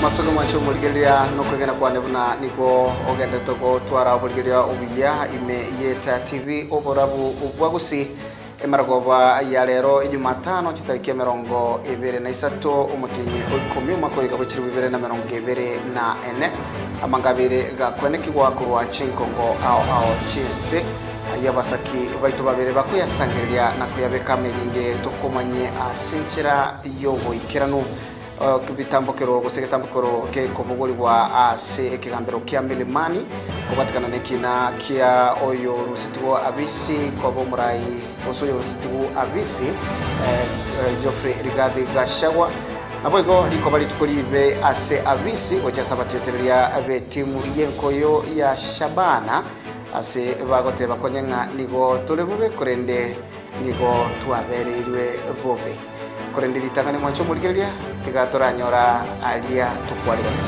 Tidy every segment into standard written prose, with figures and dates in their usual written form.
Masogo mancho mulgeria no kwegena kwa nebuna niko ogende toko twara mulgeria obiya ime yeta TV oborabu ubwagusi emaragoba ya lero Jumatano chitariki 23 umutinyi oikomi makoyiga bukiri 2024 amangabire gakwenekirwa kurwa chinkongo ao chinse ayabasaki baitu babere bakuyasangirya nakuyabeka merinde tokomanye asinchira yobo ikiranu bitambokero gusegetambokero ke komugori wa ase ekigambero kya milimani kubatikana nekina kia oyo rusitiwo abisi kobo murai osoyo rusitiwo abisi Geoffrey Rigadi Gashagwa naboigo liko bali tukolibe ase abisi gocha sabateteria abe timu yenkoyo ya Shabana ase bagote bakonyenga nigo tulebube kurende nigo twabereirwe bobe kurendiri tangane mwancho mulgeria tigatora nyora alia tukwali batatu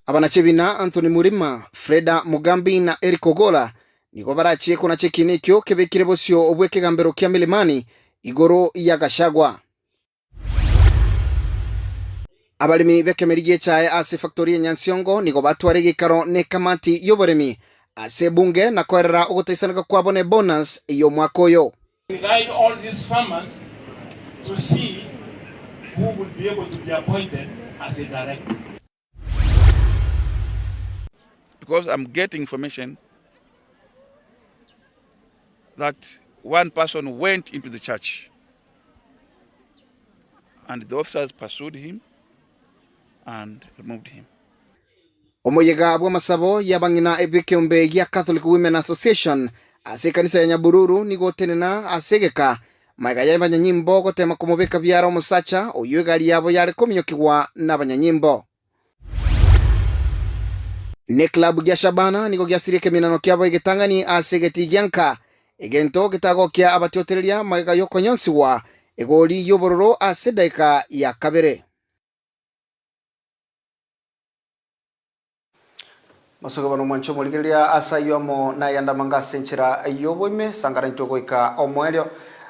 abanachebina Anthony Murima, Freda Mugambi na Eric Ogola niko barachiye kuna chekinikyo kebekire bosyo obweke gambero kya milimani igoro ya Gashagwa abalimi bekemerigie chae ase factory ya Nyansiongo niko batware gikaro ne kamati yoboremi ase bunge na kwerera uguteisanaga kwabone bonus iyo mwakoyo. We guide all these farmers to see who will be able to be appointed as a director. Because I'm getting information that one person went into the church and the officers pursued him and removed him. Omoyega abwa masabo yabangina ebikeumbe ya Catholic Women Association ase kanisa ya Nyabururu nigo tenena asegeka maiga ya banyanyimbo gotema kumubeka byara omusacha oyugali yabo yare kominyokirwa n'abanyanyimbo ne club ya Shabana nigo gyasirike minano kyabo igetangani asegeti gyanka egento gitago kya abatyotereria maiga yokonyonsiwa egoli yobororo asedaika ya kabere. Masoga bano mwancho mulgeria asa yomo na yanda mangase nchira yobweme sangara ntogoika omwelyo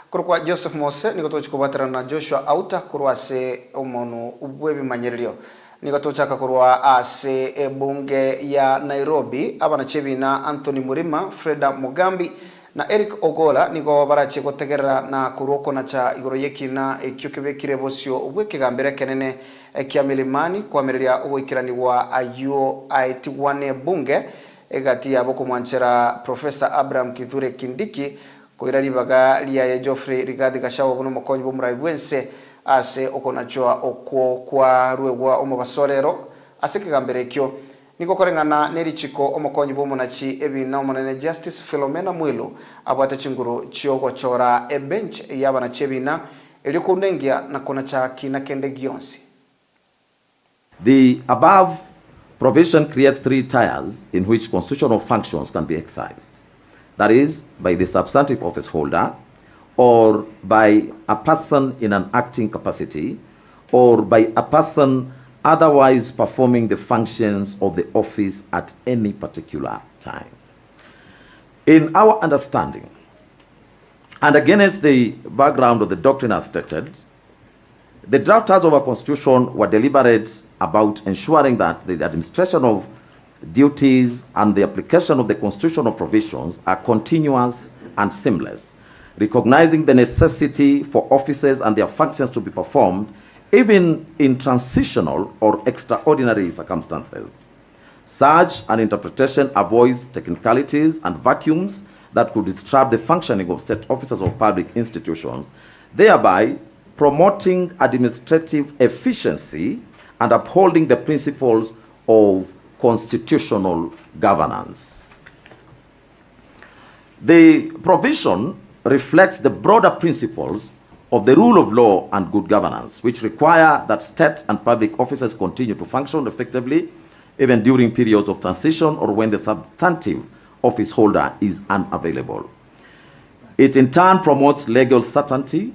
kurwa Joseph Mose niko tochikubatira na Joshua Auta kurwa se omonu ubwebi manyeryo niko tochaka kurwa ase bunge ya Nairobi abana chebina Anthony Murima, Freda Mugambi na Eric Ogola niko barache gotegerera na kuroko na cha igoro yekina ekyokebekire bosyo ubweke gambere kenene kya milimani kwamereria uwikirani wa ayo aitiwane bunge egati yabo kumwanchera Professor Abraham Kithure Kindiki koiralibaga liya Geoffrey Rigadi Gashagwa buno mokonyi bomurai bwense ase okonachoa okwo kwa ruegwa omubasorero ase kigambere kyo niko korengana nerichiko omokonyi bomunachi ebina omonene Justice Philomena Mwilu abwate chinguru chiogo chora bench yabana chebina elikundengia na kona cha kina kende gionsi. The above provision creates 3 tiers in which constitutional functions can be exercised. That is, by the substantive office holder, or by a person in an acting capacity, or by a person otherwise performing the functions of the office at any particular time. In our understanding, and against the background of the doctrine as stated, the drafters of our constitution were deliberate about ensuring that the administration of duties and the application of the constitutional provisions are continuous and seamless, recognizing the necessity for offices and their functions to be performed even in transitional or extraordinary circumstances. Such an interpretation avoids technicalities and vacuums that could disrupt the functioning of state offices or public institutions, thereby promoting administrative efficiency and upholding the principles of constitutional governance. The provision reflects the broader principles of the rule of law and good governance, which require that state and public offices continue to function effectively even during periods of transition or when the substantive office holder is unavailable. It in turn promotes legal certainty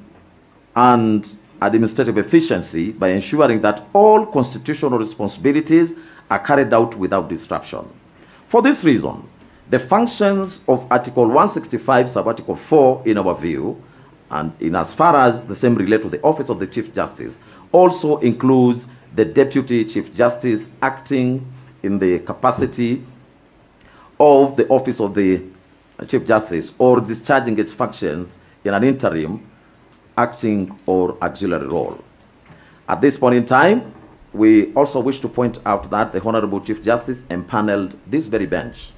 and administrative efficiency by ensuring that all constitutional responsibilities are carried out without disruption. For this reason, The functions of Article 165, sub-Article 4, in our view, and in as far as the same relate to the Office of the Chief Justice, also includes the Deputy Chief Justice acting in the capacity of the Office of the Chief Justice or discharging its functions in an interim, acting or auxiliary role. At this point in time, we also wish to point out that the Honorable Chief Justice empaneled this very bench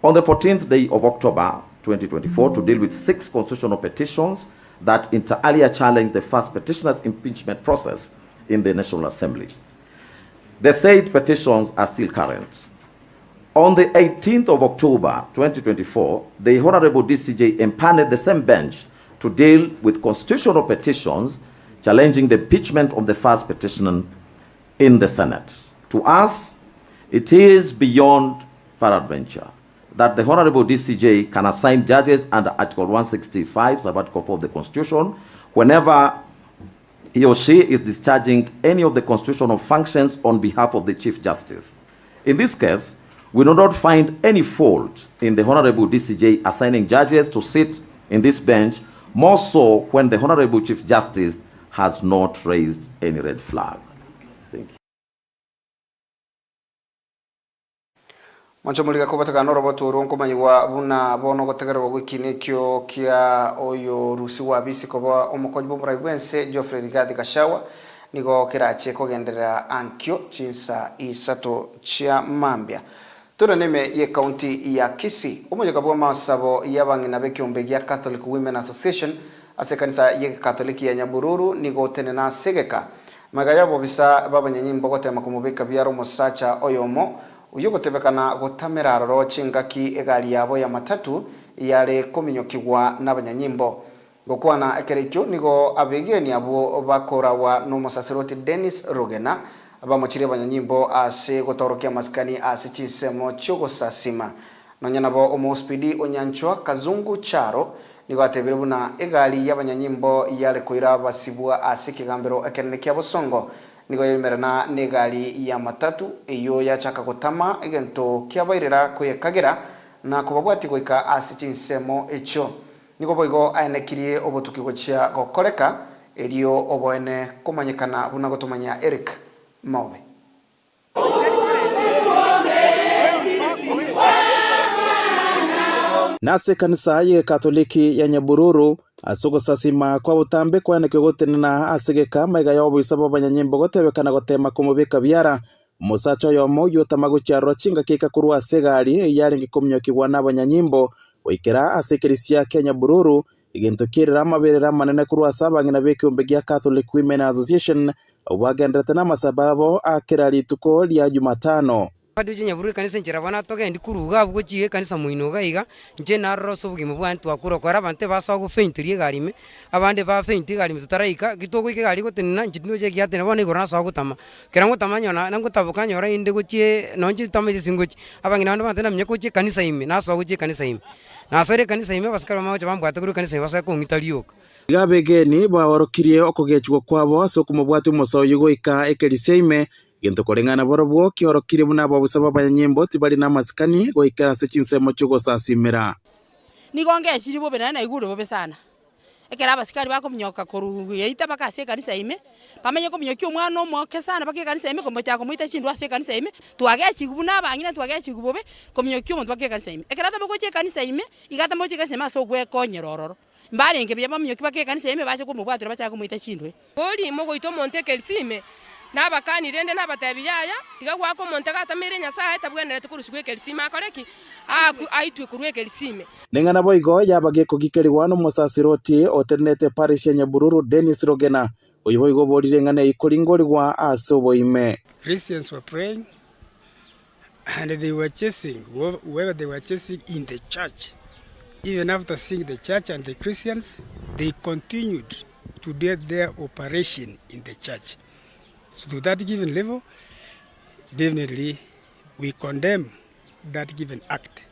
on the 14th day of October 2024 to deal with 6 constitutional petitions that inter alia challenged the first petitioner's impeachment process in the National Assembly. The said petitions are still current. On the 18th of October 2024, the Honorable DCJ empaneled the same bench to deal with constitutional petitions challenging the impeachment of the first petitioner in the Senate. To us, it is beyond peradventure that the Honorable DCJ can assign judges under Article 165, sub-Article 4 of the Constitution, whenever he or she is discharging any of the constitutional functions on behalf of the Chief Justice. In this case, we do not find any fault in the Honorable DCJ assigning judges to sit in this bench, more so when the Honorable Chief Justice has not raised any red flag. Thank you. Manchomulika kubatakana roboto ronko manyiwa buna bono gotegerwa gwikine kyo kia oyo rusi wa bisi koba omukonyi bomuraiwense Geoffrey Rigathi Gachagua nigo kirache kogendera ankyo chinsa isato chia mambia tura neme ye county ya Kisii umoja kabwa masabo yabangina bekyombe ya Catholic Women Association ase kanisa ye Catholic ya Nyabururu nigo tenena segeka magayabo bisa babanyanyimbo gotema kumubika byaro musacha oyomo uyu gutebekana gutamera roro chingaki egari yabo ya matatu yare kominyokigwa n'abanyanyimbo gukwana ekerekyo nigo abegeni abo bakorawa n'umusasiroti Dennis Rugena abamuchire abanyanyimbo ase gutorokia maskani ase chinsemo cyo gusasima nonyanabo omuspidi onyanchwa Kazungu Charo nigo atebire buna egari y'abanyanyimbo yare koira basibwa ase kigambero ekenene kya Bosongo nigo yemerana negali ya matatu iyo yachaka gutama egento kyabairira kuyekagera na kubabwati goika ase chinsemo echo nigo boigo aenekirie obutukigo chia gokoreka eriyo oboene kumanyikana buna gotumanya Eric Mose. Nase kanisa ye Katoliki ya Nyabururu asugo sasima kwa butambe kwa neke gotenena asegeka maiga yobo isabo banyanyimbo gotebekana gotema kumubika byara musacho yomo yotamago cyaro cinga kika kurwa segari yari ngikomyokibwa n'abanyanyimbo wikera asekerisia Kenya Bururu igento kirira amaberera manene kurwa sabangina bekyombe ya Catholic Women Association obagendete n'amasababo akirali tuko lya Jumatano. Kaduji Nyabururu kanisa nchira bana toge ndi kuruga bwo kiye kanisa muinoga iga nje narroso bugimo bwantu akuro kwara bante basago feintiri garime abande ba feinti garime tutaraika gitogo ike gari gotenna njino je gyatene bone gorana sago tama kerango tamanyona nango tabukanyo ra inde gochie nonji tameze singochi abangina ndo bante namye gochie kanisa ime naso gochie kanisa ime nasore kanisa ime baskara macho bambwata kuri kanisa ime basako ngitaliyoka gabegeni baworokirie okogechwo kwabo sokumubwatu musoyo goika ekeliseime gento korengana borobwo kiorokire buna babusaba banyanyimbo tibali na maskani goikara se chinsemo chugo sasimira nigonge chiribo benana igure bobe sana ekera abasikari bakomnyoka koru yeita bakase kanisa ime bamenye komnyoki omwana omwoke sana bake kanisa ime kombocha komuita chindu ase kanisa ime twage chigubuna bangina twage chigubobe komnyoki omuntu bake kanisa ime ekera tambo goche kanisa ime igata moche kanisa ime so gwe konyerororo mbarenge bya bamnyoki bake kanisa ime bache komubwatira bacha komuita chindu boli mogo ito monte kelsime nabakani rende nabatebiyaya tiga gwako montega tamire nyasaye tabwenere tukurusugwe kelsime akoreki aitwe kurwe kelsime nengana boigo yabage kogikeriwa no musasiroti oternete parish ya Nyabururu Dennis Rugena oyiboigo borire ngane ikoringorwa asoboime. Christians were praying and they were chasing whoever they were chasing in the church. Even after seeing the church and the Christians, they continued to do their operation in the church. So to that given level, definitely we condemn that given act.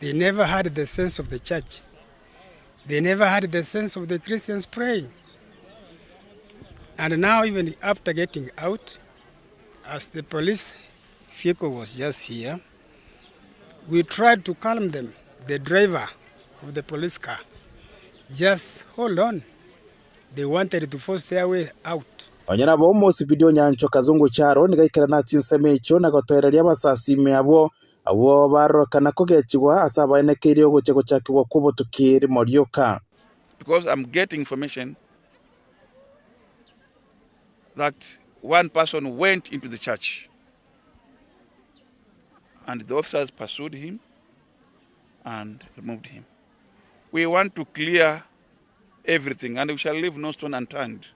They never had the sense of the church. They never had the sense of the Christians praying. And now even after getting out, as the police vehicle was just here, We tried to calm them. The driver of the police car, just hold on. They wanted to force their way out. Onyana bo Mose video nyancho kazungu charo nigaikara na chinsa mecho na gotoereria basasi meabo abo barokana kugechigwa asaba enekeri ogochego chakigwa kubotukiri morioka. Because I'm getting information that one person went into the church and the officers pursued him and removed him. We want to clear everything and we shall leave no stone unturned.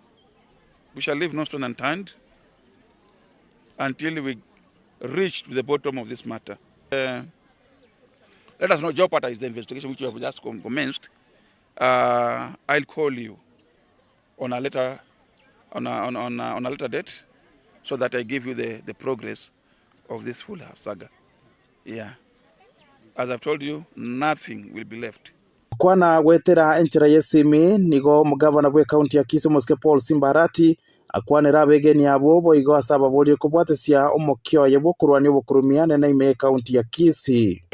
We shall leave no stone unturned until we reach to the bottom of this matter. Let us not jeopardize the investigation which we have just commenced. I'll call you on a later date so that I give you the progress of this whole saga. Yeah. As I've told you, nothing will be left. Kwana gwetera enchira yesimi nigo mugavana gwe county ya Kisumu Mose Paul Simbarati akwanira abegeni abo boigo asaba boli kubwatesia omokyo yebo kurwani obukurumia na ime county ya Kisi.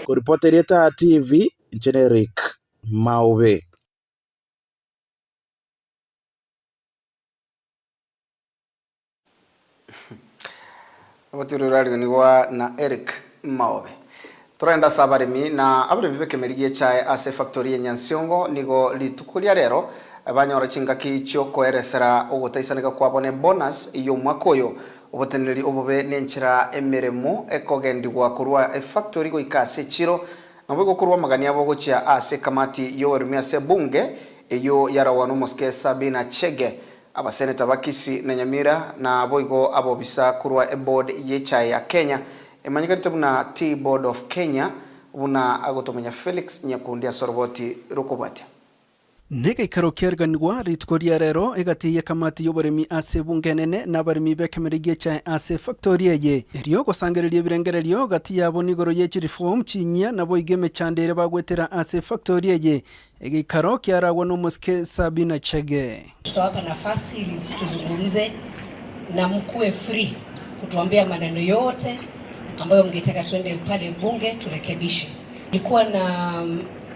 Kuripoti ETAYA TV, Generic Maube. Watirurari niwa na Eric Maube. Turenda sabarimi na abure bibeke merigie chae ase factory Nyansiongo nigo litukulia rero abanyora chingaki cyo koeresera ogotaisaneka kwabone bonus iyo mwakoyo oboteneri obobe nenchira emeremo ekogendigwa kurwa factory go ikase chiro nabwo kurwa magani abo gocha ase kamati yo erumia se bunge iyo yarawano Mose Sabina Chege abaseneta bakisi na Nyamira na boigo abobisa kurwa board yechae ya Kenya emanyikaritu na Tea Board of Kenya una agotomenya Felix Nyakundia Sorboti Rukubati. Nega ikaro kierganwa ritkoria rero egati kamati yoboremi ase bungenene na barimi bekemerigie cha ase factoria ye erio gosangererie birengererio gati yabo nigoro ye reform chinya na boigeme chandere bagwetera ase factoria ye egikaro kiaragwa no Mose Sabina Chege. Tutawapa nafasi ili tuzungumze na mkuwe free kutuambia maneno yote ambayo mngetaka tuende pale bunge turekebishe. Nilikuwa na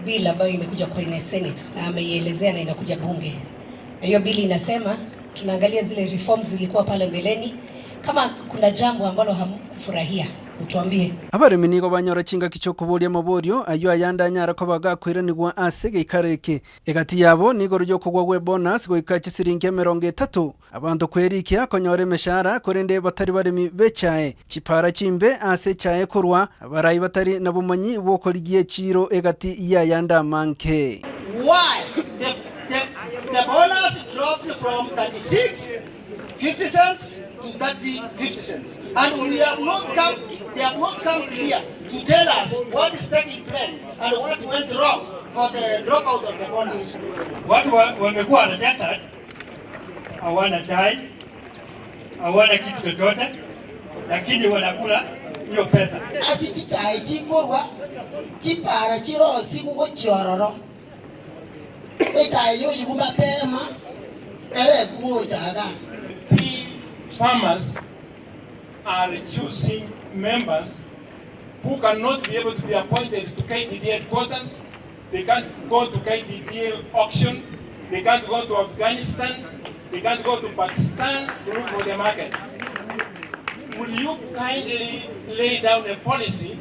bill ambayo imekuja kwenye Senate na ameielezea na inakuja bunge. Hiyo bill inasema tunaangalia zile reforms zilikuwa pale mbeleni, kama kuna jambo ambalo hamkufurahia utuambie. Abarimi nigo banyora chinga kichokuboria maborio ayo ayanda nyara ko bagakwiranirwa ase geikareke egati yabo nigo ryo kugwa gwe bonus go ikachi siringe 30 abantu kwerikia konyore meshara korende batari barimi bechae chipara chimbe ase chae kurwa abarayi batari nabumanyi bokorigie chiro egati yayanda manke. Why the bonus dropped from 50 cents to 50 cents, and they have not come clear to tell us what is taking place and what went wrong for the dropout of the bonus. Watu wamekuwa wanataka hawana chai, hawana kitu chochote, lakini wanakula hiyo pesa. Asi chai chingorwa chipara chirosi kuko chororo. Chai yo yiguma pema ere kuotaga. Farmers are choosing members who cannot be able to be appointed to KTDA headquarters. They can't go to KTDA auction. They can't go to Afghanistan. They can't go to Pakistan to look for the market. Will you kindly lay down a policy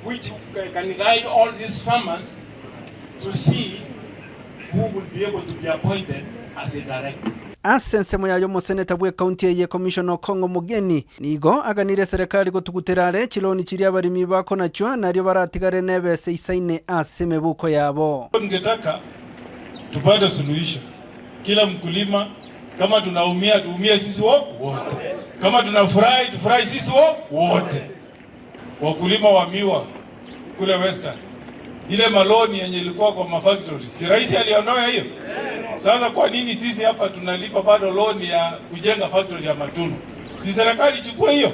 which can guide all these farmers to see who will be able to be appointed as a director? Asense moyayo moseneta bwe county ye commissioner Kongo Mugeni nigo aganire serikali gotuguterare chiloni chiri abarimi bako nachwa nario baratigare nebe seisaine aseme buko yabo. Ningetaka tupate suluhisho. Kila mkulima kama tunaumia tuumie sisi wote. Kama tunafurahi tufurahi sisi wote. Wakulima wa miwa kule Western. Ile maloni yenye ilikuwa kwa mafactory. Si rais aliondoa hiyo? Sasa kwa nini sisi hapa tunalipa bado loan ya kujenga factory ya matunu? Si serikali ichukue hiyo?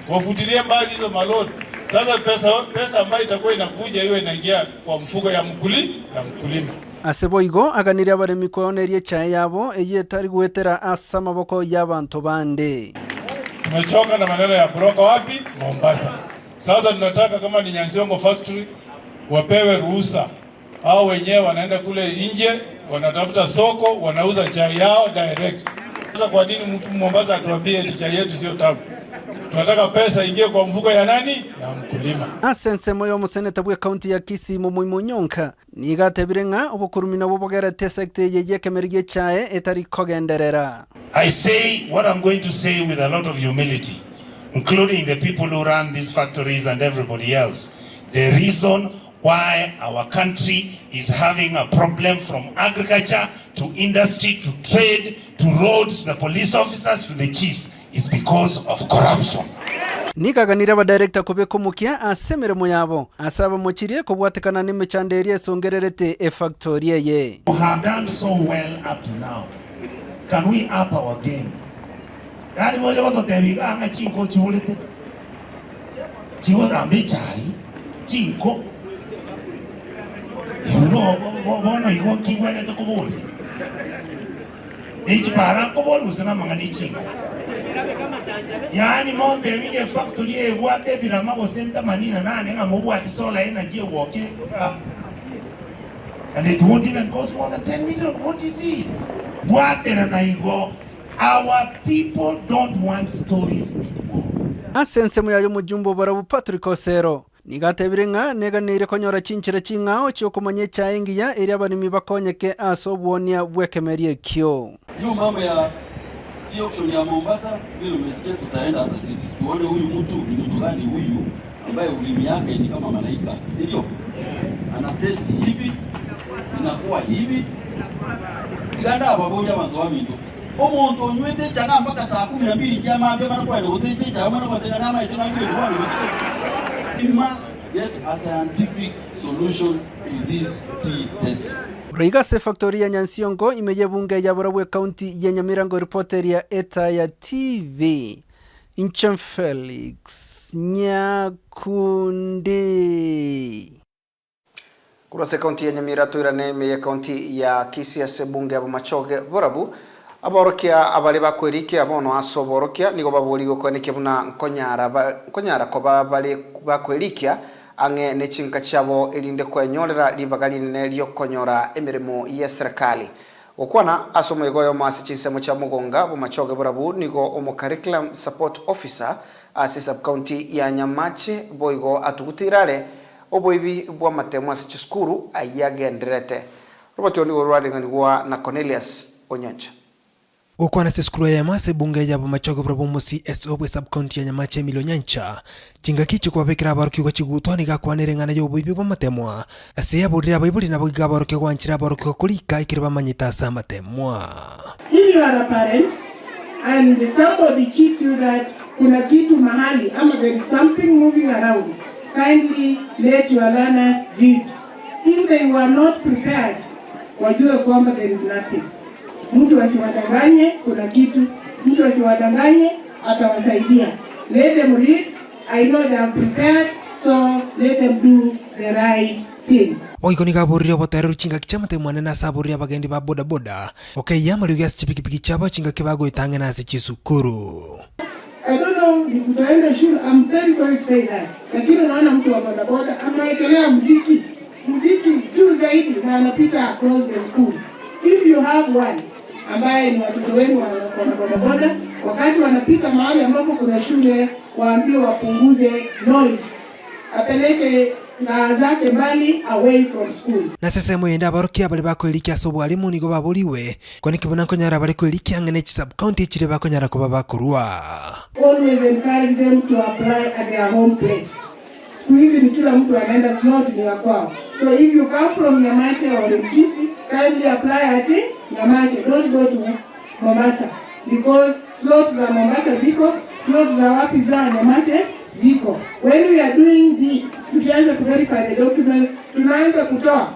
Wafutilie mbali hizo maloni. Sasa pesa ambayo itakuwa inakuja hiyo inaingia kwa mfuko ya mkulima. Aseboigo aganire abaremi kwonerie chae yabo eyetari gwetera asa maboko y'abantu bande. Tumechoka na maneno ya broker wapi? Mombasa. Sasa tunataka kama ni Nyansiongo factory wapewe ruhusa. Hao wenyewe wanaenda kule nje, wanatafuta soko, wanauza chai yao direct. Sasa kwa nini mtu Mombasa atuambie chai yetu sio tamu? Tunataka pesa ingie kwa mfuko ya nani? Ya mkulima. Asense moyo museneta bwe county ya Kisii Munyonka nigatebire nga obukurumina bobogerete sector yeye kemerige chae etari kogenderera. I say what I'm going to say with a lot of humility, including the people who run these factories and everybody else. The reason why our country is having a problem from agriculture to industry to trade to roads, the police officers to the chiefs is because of corruption. Nikaganira ba director kubeko mukia asemere moyabo asaba mochirie kubwatekana nimechanderie songererete e factory ye. We have done so well up to now. Can we up our game? Yani moja wato tebi anga chinko chiulete. Chiwo na mechai chinko. You know, bono iwo kingwele to kubuli. Ichi para kubuli usana mangani chinko. Yani monte minge factory e wate bila mabo senta manina nane nga mobu ati solar energy woke. And it won't even cost more than 10 million. What is it? Wate na naigo. Our people don't want stories anymore. Asense muyayo mujumbo barabu Patrick Osero. Nigatebire nga neganire konyora chinchire chingao chyo kumanye chaengiya eri abarimi bakonyeke asobwonia bwekemerie kyo. Hiyo mambo ya auction ya Mombasa vile umesikia, tutaenda hata sisi tuone huyu mtu ni mtu gani huyu ambaye ulimi yake ni kama malaika, sio? Ana test hivi inakuwa hivi kiganda ababoja bantu baminto omuntu onywete changa mpaka saa 12 chama ambe bana kwa ndio test chama na kwa tena mai tena ngire kwa we must get a scientific solution to this tea test. Reiga se factory ya Nyansiongo imeyebunge ya Borabwe County ya Nyamirango. Reporter ya ETAYA TV Inchem Felix Nyakundi. Kurase county ya Nyamira tuirane ya county ya Kisii sebunge abo machoge borabu aborokia abali bakwerikia abono asoborokia nigo babuli gokoneke buna nkonyara koba bali bakwerikia ange nechinka chabo elinde kwenyorera libagali nelyo konyora emirimo ya serikali okwana asomo igoyo Mose chinsemo cha mugonga bo machoge borabu nigo omo curriculum support officer asi sub county ya Nyamache boigo atugutirare oboibi bwa matemo asi chiskuru ayagenderete roboti oni gorwadingani gwa na Cornelius Onyancha. Okwana seskuru ya Mose bunge ya machogo brabo musi SO sub county ya Nyamache Milonyancha chinga kicho kwa bekira baruki kwa chigutwa ni gakwanere ngana yo boibi bwa matemwa asiya bodira baibuli na boiga baruki kwa nchira baruki kwa kulika ikirba manyita sa matemwa. If you are a parent and somebody teaches you that kuna kitu mahali ama there is something moving around, kindly let your learners read. If they were not prepared, wajue kwamba there is nothing. Mtu asiwadanganye kuna kitu, mtu asiwadanganye atawasaidia. Let them read. I know they are prepared, so let them do the right thing. Oiko ni gaburira boteru chinga kichama te mwana na saburira bagendi ba boda boda. Okay, yamalu gas chipiki chapa chinga kibago itange na si chisukuru. I don't know ni kutoenda shule. I'm very sorry to say that. Lakini unaona mtu wa boda boda amewekelea muziki juu zaidi na anapita across the school. If you have one ambaye ni watoto wenu wa bodaboda, wakati wanapita mahali ambapo kuna shule, waambie wapunguze noise, apeleke na zake mbali away from school. Na sasa mwenda barokia bali bakwelikia sobo alimu nigo baboliwe kwani kibona konyara bali kwelikia ngene sub county chire bakonyara ko babakurwa. Always encourage them to apply at their home place. Siku hizi ni kila mtu anaenda slot ni ya kwao. So if you come from Nyamache or Kisii, kindly apply at Nyamache. Don't go to Mombasa because slots za Mombasa ziko, slots za wapi za Nyamache ziko. When we are doing this, tukianza to verify the documents, tunaanza kutoa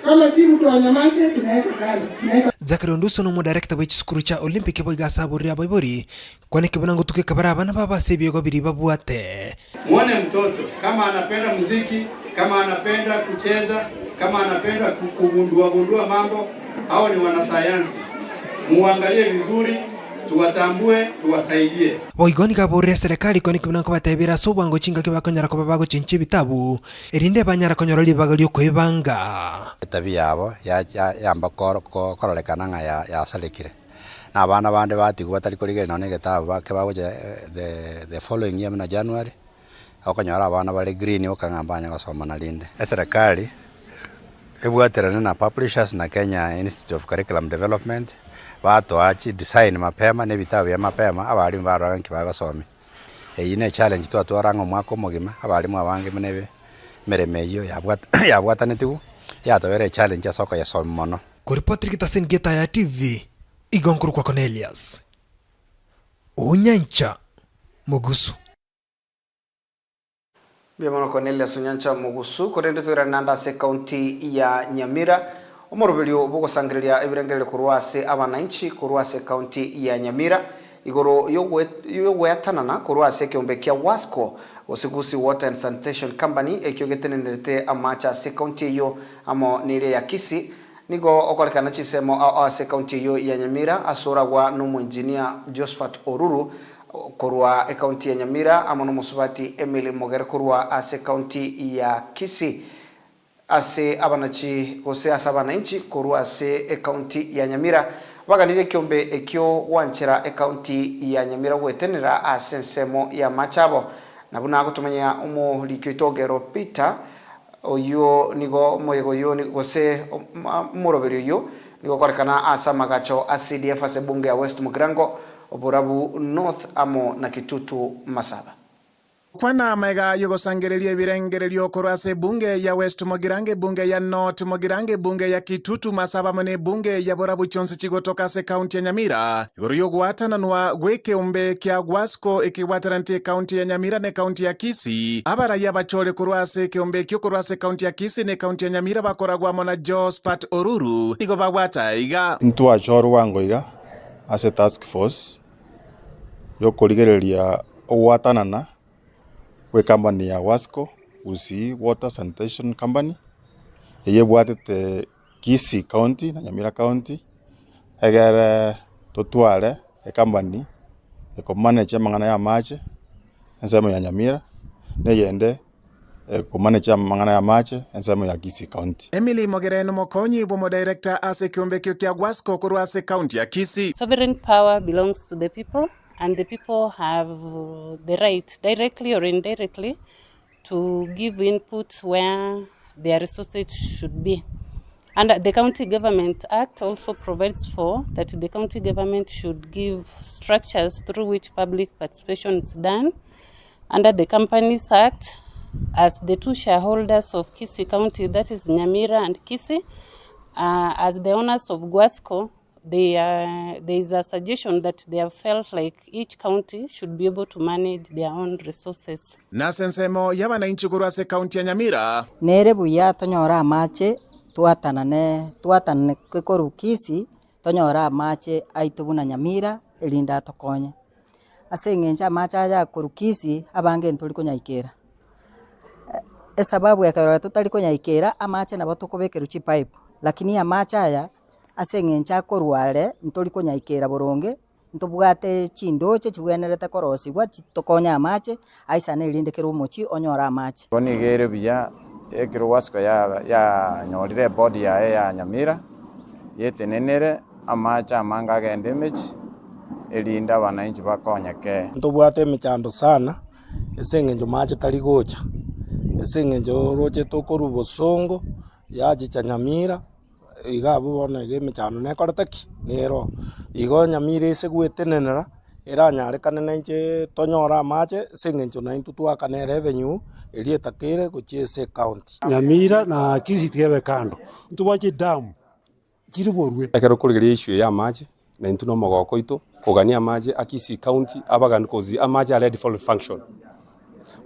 Kama si mtu wa Nyamache tunaweka kando. Zakari Onduso no director wa chukuru cha Olympic boy gasaburi ya boybori kwani kibonango tuke kabaraba na baba sebyo go biriba buate. Muone mtoto kama anapenda muziki, kama anapenda kucheza, kama anapenda kugundua mambo, hao ni wanasayansi. Muangalie vizuri, tuwatambue, tuwasaidie. Boigoni kabore serikali kwani kibonango batebera sobango chinga kibakonyara ko babago chinchi bitabu erinde banyara konyora libagalio ko ibanga. Tabia yabo yamba korolekana nga ya salekire. Na abana bande batigwa tali kurigere none getabu bake bagoje the following year na January okonyora abana bali green okangambanya basoma na linde. Serikali ebwaterana na publishers na Kenya Institute of Curriculum Development bato achi design mapema ne bitabu ya mapema abali barangi babasomi. Ine challenge to atwaranga mwako mugima abali mwabange menebe meremeyo yabwatanetigu yatawere challenge ya soko ya somono. Kuripoti kitasen ETAYA TV Igonkuru kwa Cornelius Unyancha Mugusu Biamono Cornelius Unyancha Mugusu korende twira nanda se county ya Nyamira omorobelio bugo sangrelia ebirengere kurwase abananchi kurwase county ya Nyamira igoro yogwetanana kurwase kyombekia Wasco osigusi Water and Sanitation Company ekyogetenenete amacha se county yo amo nire ya Kisi nigo okolekana chisemo se county yo ya Nyamira asoragwa no engineer Josephat Oruru korwa county ya Nyamira amo no musubati Emily Mogere korwa se county ya Kisi ase abanachi kose asabananchi korwa se county ya Nyamira baganire kyombe ekyo wanchera county ya Nyamira gwetenera asensemo ya machabo nabuna gutumenya umulikyo itogero Peter oyo nigo moyego yo nigo se murobero yo nigo korekana asa magacho CDF ase bunge ya West Mugrango Oborabu North amo na Kitutu Masaba. Kwana mega yugo sangerelia birengerelio korase bunge ya West Mogirange, bunge ya North Mogirange, bunge ya Kitutu Masaba mene bunge ya Borabu Chonsi chigotoka se county ya Nyamira. Yugo watana nwa weke umbe kia Wasco ikiwatarante county ya Nyamira ne county ya Kisi. Abara ya bachole korase kiumbe kio korase county ya Kisi ne county ya Nyamira bakoragwa mona Josephat Oruru. Igo bagwata iga. Ntua choru wango iga as a task force. Yoko ligerelia watanana we company ya Wasco usi Water Sanitation Company eye bwatete Kisi County na Nyamira County egere totwale company eko manage mangana ya mache ensemo ya Nyamira ne yende ko manage mangana ya mache ensemo ya Kisi County. Emily Mogere no mokonyi bomo director ase kiumbe kio kia Wasco korwa ase county ya Kisi. Sovereign power belongs to the people. And the people have the right, directly or indirectly, to give input where their resources should be. And the County Government Act also provides for that the county government should give structures through which public participation is done. Under the Companies Act, as the two shareholders of Kisi County, that is Nyamira and Kisi, as the owners of Wasco, there is a suggestion that they have felt like each county should be able to manage their own resources. Na sensemo y'abananchi kurwase county ya Nyamira. Nere buya tonyora amache tuatanane kwikoru Kisi tonyora amache aitubuna Nyamira elinda tokonye. Ase ngenja amache ya Kisi abange ntoli konyaikera. Esababu ya karora tutali konyaikera amache nabo tukobekera uchi pipe lakini amache aya ase ngencha korwale ntoli konyaikera boronge ntobwate chindoche chibwenerete korosibwa chitokonya amache aisane ilindekera umuchi onyora amache konigere biya ekiro Wasco ya nyorire body ya Nyamira yetenenere amache amanga gendemage elinda wananchi bakonyeke ntobwate michando sana esengenjo mache tali gocha esengenjo roche tokorubo songo yaje cha Nyamira igabo bona game cyane nekoretaki nero igo Nyamira ise gwetenenera eranyare kanene nje tonyora amache sengencho na intutu akane revenue elietakire gochiese county Nyamira na Kisi tigebe kando ntubache dam chiriborwe ekero kurigeria issue ya amache na intuno mogoko ito kugania amache Kisi County abagan kozi amache ready for function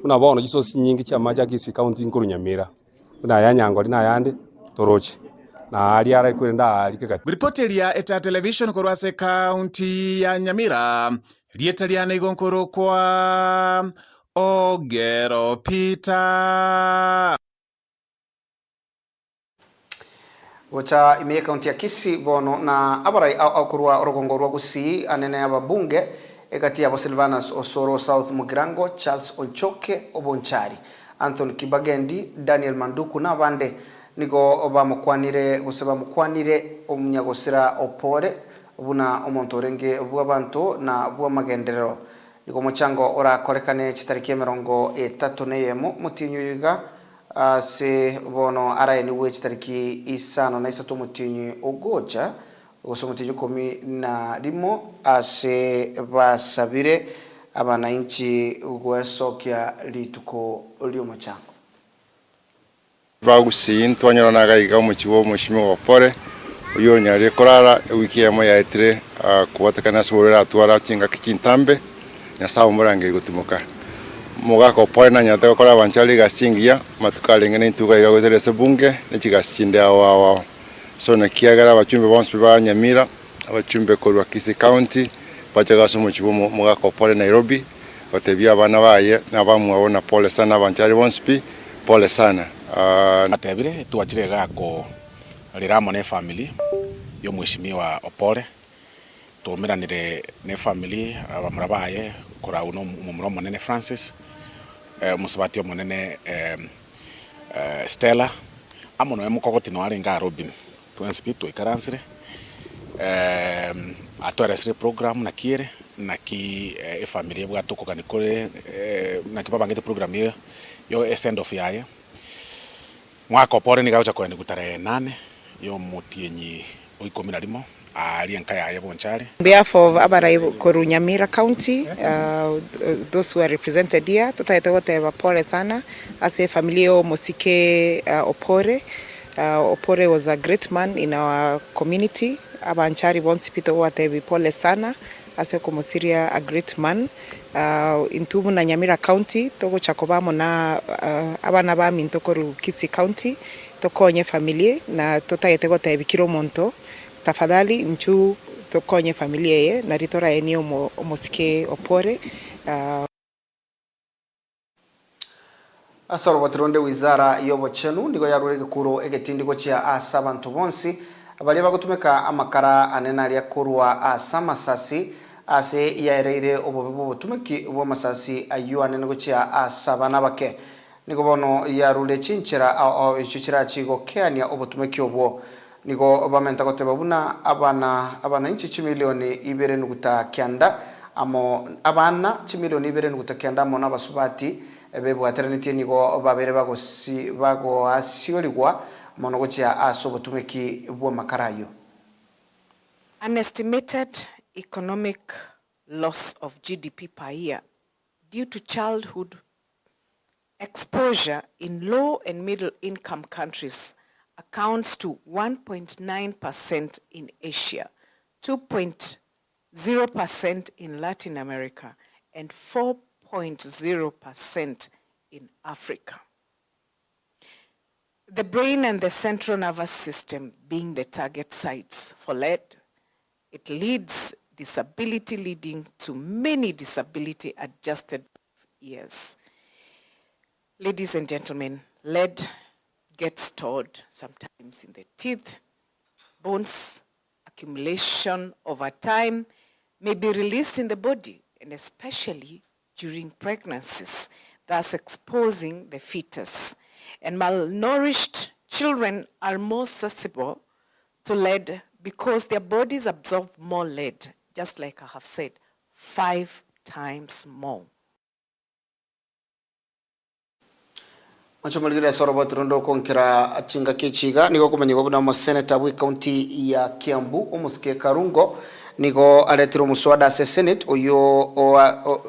una bono jiso nyingi cha amache Kisi County nkuru Nyamira una yanyangori na yande toroche na ali ara kwenda ali kaka. Ripoti ya ETAYA Television korwase kaunti ya Nyamira rieta liana igonkoro kwa Ogero Peter. Gocha ime kaunti ya Kisii bono na abarai au kurwa rogongo rwa Gusii anene ababunge ekati ya Silvanus Osoro South Mugirango, Charles Onchoke Obonchari, Anthony Kibagendi, Daniel Manduku na bande nigo obamukwanire gusaba mukwanire omunyagosira opore buna omontorenge bw'abantu na bw'amagenderero nigo muchango orakorekane chitariki 31 mutinyuiga se bono araeni we chitariki 5 mutinyu ogocha gosomutinyu 11 ase basabire abananchi gwesokya lituko lyo muchango Bagusii twanyora gaiga muchiwo mushimi wa pore uyo nyari korara wiki ya moya etire kuwatakana sorera twara chinga kikintambe nyasawo murange gutumuka mugako pore na nyata kora banchali gasingia matukalenge ne ntuga iga goterese bunge ne chigasinde awa so na kiagara bachumbe bonse ba Nyamira abachumbe korwa Kisii County bachaga so muchiwo mugako pore Nairobi batebya abana baye nabamwabona pole sana banchali bonse pole sana. Atebire tuachire gako riramo ne family yo mweshimiwa opore tumiranire ne family abamurabaye kora uno mumuromo nene Francis musabati omonene Stella amono emukogoti no arenga Robin twenspito ikaransire atwaresire program na kiere na ki family bwa tokogani kore na kibabangete program yo send off yaye mwaka opore ni gaucha kwenda gutare 8 yo mutienyi oikomira rimo alienka yaye bonchari. On behalf of Abarai Koru Nyamira County, those who are represented here, tutaite wote pole sana ase familia Mosike Opore. Opore was a great man in our community. Abanchari bonsi pito wote pole sana ase komosiria a great man. Intumu na Nyamira County toko chakobamo na abana ba mintokoru Kisii County tokonye familia na tutaite wote bikiro monto tafadhali mchu tokonye familia ye na ritora enio Mosike Opore. Asoro batironde wizara yobochenu ndigo yarurege kuro egetindiko chia asa bantu bonsi abali bagutumeka amakara anena lya kurwa asa masasi ase yaereire obobibo botumeki bo masasi ayu anene gochia asa bana bake nigo bono yarule chinchira au ichuchira chigo keania obotumeki obwo nigo bamenta goteba buna abana inchi 1 milioni 2.9 amo abana 1 milioni 2.9 amo nabasubati bebo aternity nigo babere bago asiolirwa mono gochia aso botumeki bwo makarayo. An estimated economic loss of GDP per year due to childhood exposure in low and middle income countries accounts to 1.9% in Asia, 2.0% in Latin America, and 4.0% in Africa. The brain and the central nervous system being the target sites for lead, it leads disability leading to many disability adjusted years. Ladies and gentlemen, lead gets stored sometimes in the teeth, bones, accumulation over time may be released in the body, and especially during pregnancies, thus exposing the fetus. And malnourished children are more susceptible to lead because their bodies absorb more lead, just like I have said, 5 times more. Manchomaligire sorobot rondo konkira chinga kichiga nigo kumenyigo buna mo senator wi county ya Kiambu Mosike Karungo nigo aletiro muswada se senate oyo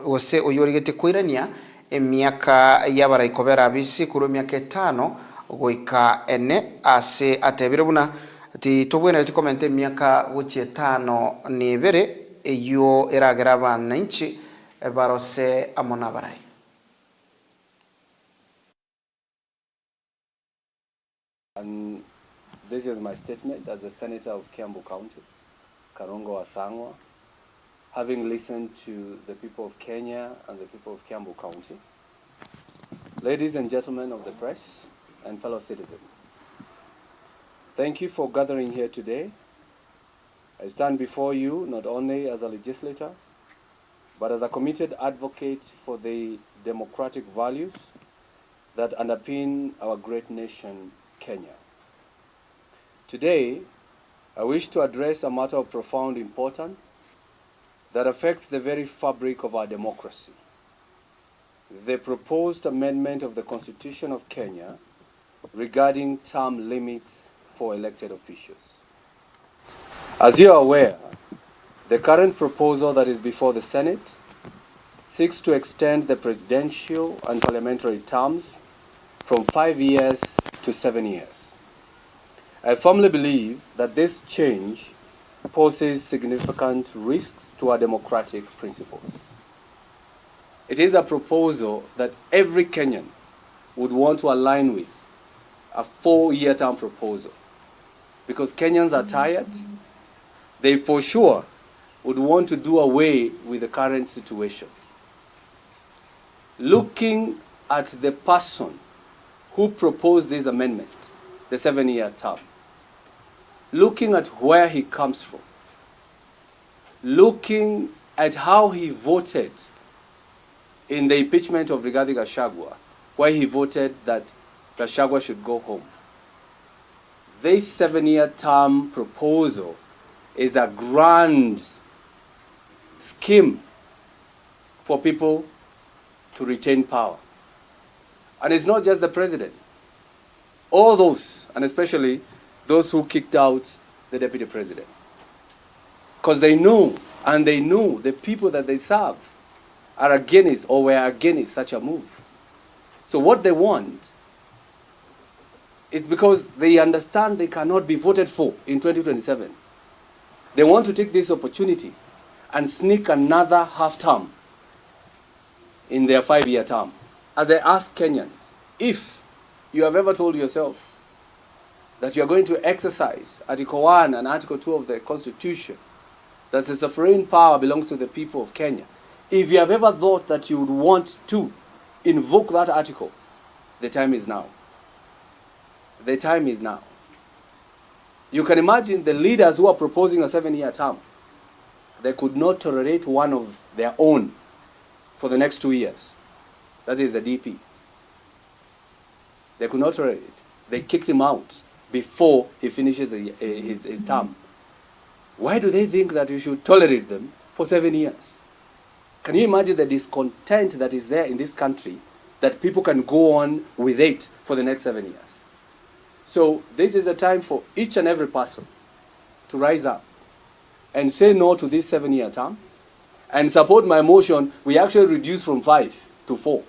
ose oyo rigete kuirania emiaka yabarai kobera abisi kuro miaka 5 goika ene ase atebire buna ati tobwena ati komente miaka gochie 5 ni bere eyo eragera abananchi barose amona barai. This is my statement as a senator of Kiambu County, Karongo Athangwa, having listened to the people of Kenya and the people of Kiambu County. Ladies and gentlemen of the press and fellow citizens, thank you for gathering here today. I stand before you not only as a legislator, but as a committed advocate for the democratic values that underpin our great nation, Kenya. Today, I wish to address a matter of profound importance that affects the very fabric of our democracy: the proposed amendment of the Constitution of Kenya regarding term limits for elected officials. As you are aware, the current proposal that is before the Senate seeks to extend the presidential and parliamentary terms from 5 years to 7 years. I firmly believe that this change poses significant risks to our democratic principles. It is a proposal that every Kenyan would want to align with, a 4-year term proposal, because Kenyans are tired. They for sure would want to do away with the current situation. Looking at the person who proposed this amendment, the 7-year term, looking at where he comes from, looking at how he voted in the impeachment of Rigathi Gachagua, where he voted that Gachagua should go home. This 7-year term proposal is a grand scheme for people to retain power. And it's not just the president. All those, and especially those who kicked out the deputy president. Because they know, and they know the people that they serve are against or were against such a move. So what they want is because they understand they cannot be voted for in 2027. They want to take this opportunity and sneak another half term in their 5-year term. As I ask Kenyans, if you have ever told yourself that you are going to exercise Article 1 and Article 2 of the Constitution, that the sovereign power belongs to the people of Kenya, if you have ever thought that you would want to invoke that article, the time is now. The time is now. You can imagine the leaders who are proposing a 7-year term. They could not tolerate one of their own for the next 2 years. That is the DP. They could not tolerate it. They kicked him out before he finishes his term. Why do they think that you should tolerate them for 7 years? Can you imagine the discontent that is there in this country, that people can go on with it for the next 7 years? So this is a time for each and every person to rise up and say no to this 7-year term and support my motion. We actually reduce from 5 to 4.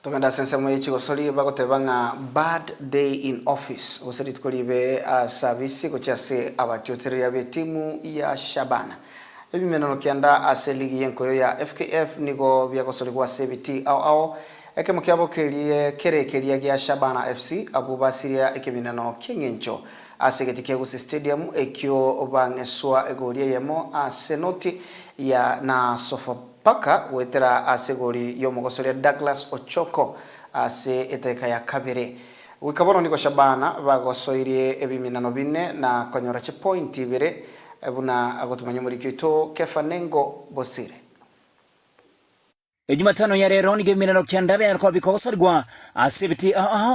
Tugenda sensemo y'ekigosoli bagotebanga bad day in office oseri tukolibe service kuchase abatyoterera betimu ya Shabana ebimeno kyanda aseligi yenkoyo ya FKF nigo byakosoli kwa sebiti ao ekemukyabo kerekeria gya Shabana FC abubasiria ekibinano kingencho asegetike ku stadium ekyo bangeswa egoria yemo asenoti ya na sofa paka wetera asegori yomogosoria Douglas Ochoko ase eteka ya kabere wikabono niko Shabana bagosoirie ebiminano bine na konyora che point ibere ebuna agotumanya muri kito Kefanengo Bosire. Jumatano ya rero ni geminano kyandabe yariko bikosorwa asibiti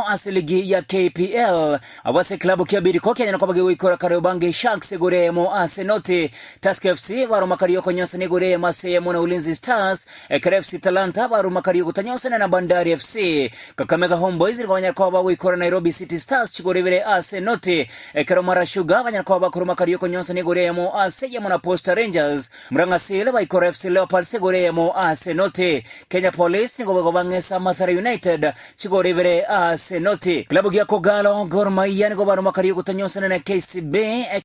asiligi ya KPL abase klabu kyabiri ko Kenya ko bagiwe ikora Kariobangi Sharks goremo asenoti Task FC baro makariyo konyose ni goremo asemo na Ulinzi Stars KFC Talanta baro makariyo kutanyose na Bandari FC Kakamega Homeboys rwanya ko bawe ikora Nairobi City Stars chigorebere asenoti Karomara Sugar banya ko bakuru makariyo konyose ni goremo aseyemo na Posta Rangers Muranga Sile ba ikora FC Leopards goremo asenoti Kenya Police nigo bagobangesa Mathare United chigore ibere ase noti. Klabu gia Kogalo Gor Mahia nigo baro makariyo gutanyosana na KCB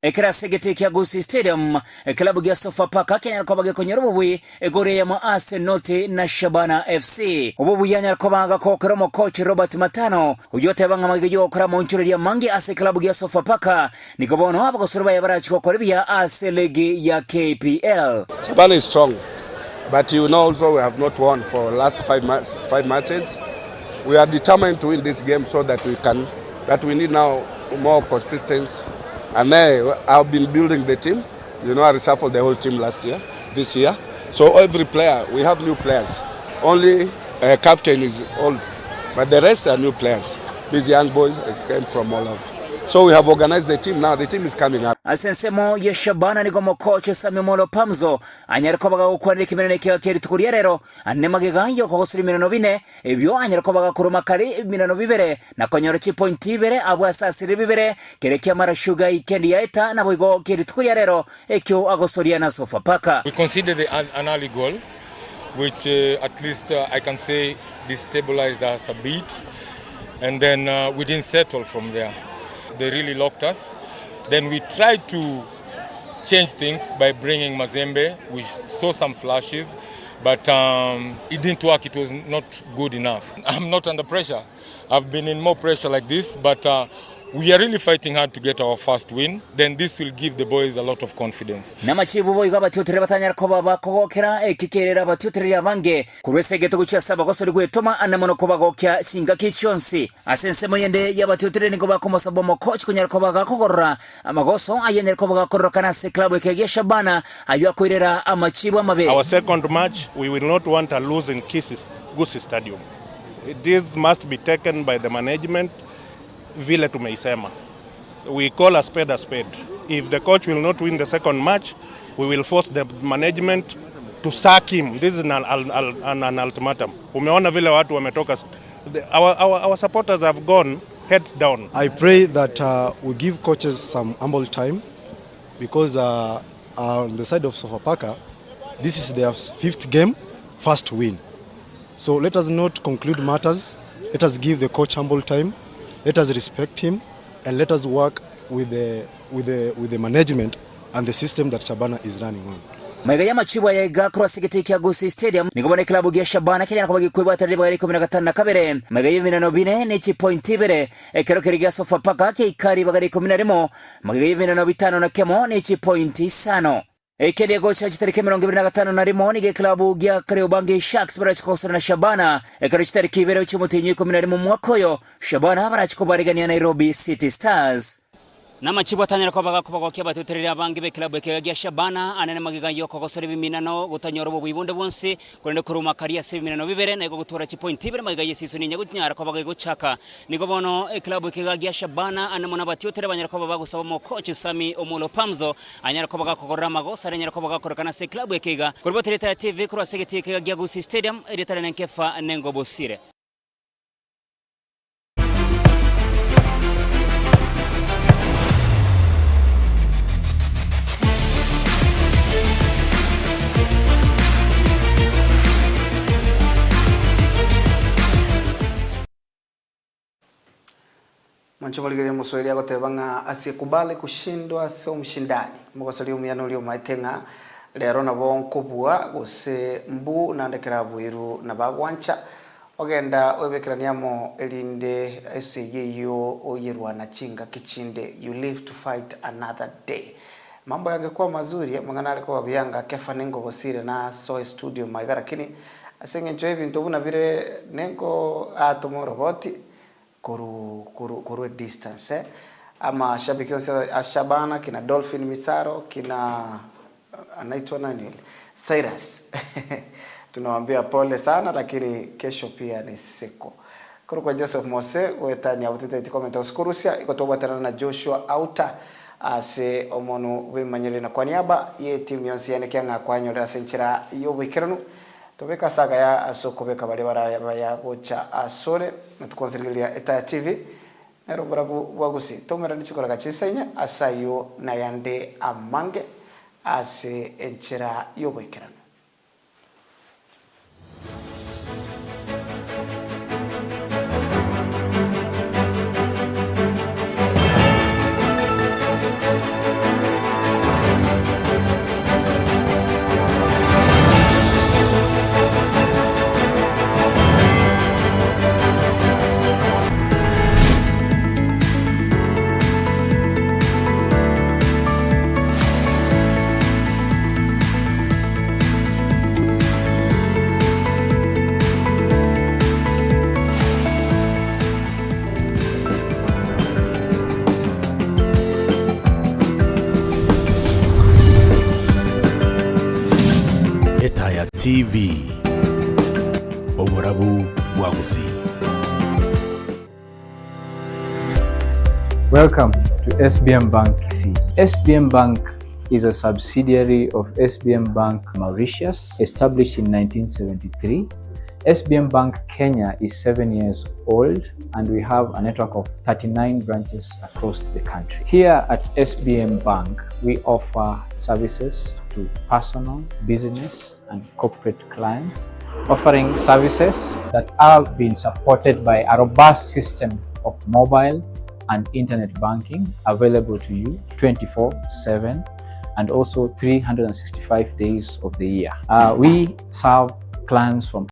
ekira segete kia Gusii Stadium. Klabu gia Sofapaka Kenya ko bage konyerobuwi egore ya ase noti na Shabana FC. Obubu yanya ko baga ko kromo coach Robert Matano uyote banga magiyo okra monchuri ya mangi ase klabu gia Sofapaka nigo bono aba kosurba ya bara chiko koribia ase ligi ya KPL. Shabana is strong, but you know also we have not won for last 5 matches. We are determined to win this game so that we need now more consistency. And I've been building the team. You know, I reshuffled the whole team this year. So every player, we have new players. Only captain is old, but the rest are new players. This young boy came from all over. So we have organized the team now. The team is coming up. Asensemo ya Shabana ni gomo coach Samimolo Pamzo anyariko baga ukwandika kimenene kya keri tukuriya rero anemageganyo ko gusiri 2 ebyo anyariko baga kuruma kari 2 na konyoro chi point 2 abwasasire 2 kerekia mara sugar ikendi yaita na boigo keri tukuriya rero ekyo agosoria na Sofapaka. We considered an early goal which at least I can say destabilized us a bit, and then we didn't settle from there. They really locked us. Then we tried to change things by bringing Mazembe. We saw some flashes, but it didn't work. It was not good enough. I'm not under pressure. I've been in more pressure like this, but we are really fighting hard to get our first win. Then this will give the boys a lot of confidence. Namachibu boy gaba tutere batanyar koba bakogokera ekikerera batutere yabange kurwese geto gucha saba gosori gwetoma anamono koba gokya singa kichonsi asense moyende yabatutere nikoba komosabo mo coach kunyar koba gakogorra amagoso ayenyer koba gakorra kana se club ekege Shabana aywa koirera amachibu amabe. Our second match we will not want a lose in Gusii Stadium. This must be taken by the management. Vile tumeisema. We call a spade a spade. If the coach will not win the second match, we will force the management to sack him. This is an ultimatum. Umeona vile watu wametoka. Our supporters have gone heads down. I pray that we give coaches some humble time, because on the side of Sofapaka, this is their 5th game, first win. So let us not conclude matters. Let us give the coach humble time. Let us respect him, and let us work with the management and the system that Shabana is running on. Magaya machiwa ya iga cross segete ya Gusii Stadium nigobone klabu ya Shabana Kenya nakobagi kweba tari bagari 15 na kabere magaya 2 ni chi point 2 ekero keriga Sofapaka ke ikari bagari 11 magaya 5 na kemo ni chi point 5 ekede gocha chitariki 25 na rimo ni klabu ya Kariobangi Sharks barachikosora na Shabana ekero chitariki 2 chimutinyi 11 mwakoyo Shabana barachikobarigania Nairobi City Stars. Namachibu atanyara ko baga kubagokya batuterera abangi be club ekega Shabana anene magiga yoko gosore biminano gutanyoro bo bibunde bonse kurende kuruma kariya 2 na gutora chi point 2 magiga yesiso ni nyagutyara ko baga guchaka nigo bono club ekega Shabana anemona batutere banyara ko baga gusaba mo coach Sami Omolo Pamzo anyara ko baga kogorra magosa anyara ko baga korokana se club ekega kurbotere ta TV kura segeti ekega Gusii Stadium editare nenkefa nengo bosire. Manchobaligiria muswahili agotebanga asikubali kushindwa sio mshindani mugosali umyano uli umaitenga lero nabo nkobua gose mbu nandekera bwiru na bagwancha ogenda obekeraniamo elinde eseyeyo oyerwa na chinga kichinde you live to fight another day. Mambo yangekuwa mazuri mangana alikuwa byanga kefa nengo bosire na so studio maigara kini asenge njoe bintu buna bire nengo atomo roboti kuru distance ama shabiki wa Shabana kina Dolphin Misaro kina anaitwa nani Cyrus tunawaambia pole sana, lakini kesho pia ni siku kuru kwa Joseph Mose wetani abutete komenta usikurusia ikotoba tena na Joshua Auta ase omonu wimanyele na kwa niaba ye timu yonse yanekyanga kwanyolera senchira yobwikirano tobeka saga ya asokobeka bale baraya gocha asore natukonserelia ETAYA TV nero brabu wagusi tomera nichikola Chinsa inya asayo na yande amange ase enchira yobwikirano. TV Oburabu Bwagusi. Welcome to SBM Bank C. SBM Bank is a subsidiary of SBM Bank Mauritius, established in 1973. SBM Bank Kenya is 7 years old, and we have a network of 39 branches across the country. Here at SBM Bank, we offer services to personal, business, and corporate clients, offering services that have been supported by a robust system of mobile and internet banking available to you 24/7 and also 365 days of the year. We serve clients from